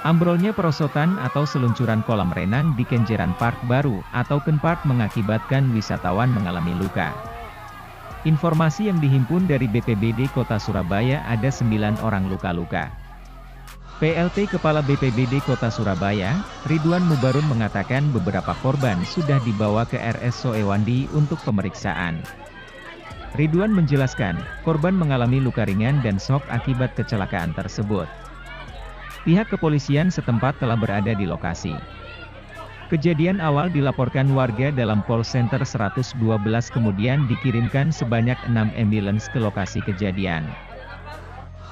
Ambrolnya perosotan atau seluncuran kolam renang di Kenjeran Park Baru atau Kenpark mengakibatkan wisatawan mengalami luka. Informasi yang dihimpun dari BPBD Kota Surabaya ada 9 orang luka-luka. PLT Kepala BPBD Kota Surabaya, Ridwan Mubarun mengatakan beberapa korban sudah dibawa ke RS Soewandi untuk pemeriksaan. Ridwan menjelaskan, korban mengalami luka ringan dan shock akibat kecelakaan tersebut. Pihak kepolisian setempat telah berada di lokasi. Kejadian awal dilaporkan warga dalam call center 112 kemudian dikirimkan sebanyak 6 ambulans ke lokasi kejadian.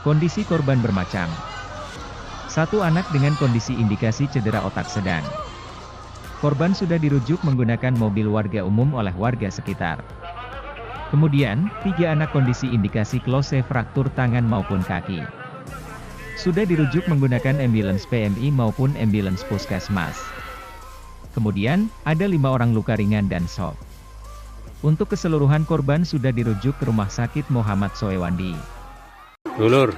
Kondisi korban bermacam. Satu anak dengan kondisi indikasi cedera otak sedang. Korban sudah dirujuk menggunakan mobil warga umum oleh warga sekitar. Kemudian, 3 anak kondisi indikasi klose fraktur tangan maupun kaki. Sudah dirujuk menggunakan ambulans PMI maupun ambulans puskesmas. Kemudian, ada 5 orang luka ringan dan shock. Untuk keseluruhan korban sudah dirujuk ke Rumah Sakit Muhammad Soewandi. Dulur,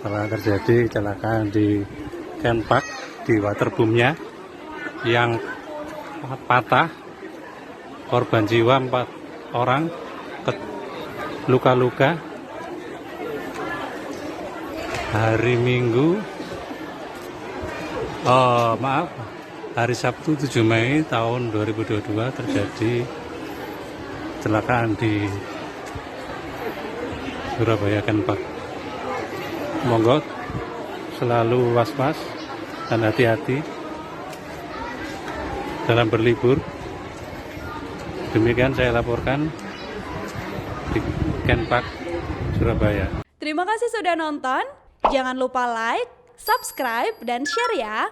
telah terjadi kecelakaan di Kenpark di waterboomnya yang patah, korban jiwa 4 orang, luka-luka. Hari Minggu, hari Sabtu 7 Mei tahun 2022 terjadi kecelakaan di Surabaya Kenpark. Monggo selalu was-was dan hati-hati dalam berlibur. Demikian saya laporkan di Kenpark Surabaya. Terima kasih sudah nonton. Jangan lupa like, subscribe, dan share ya.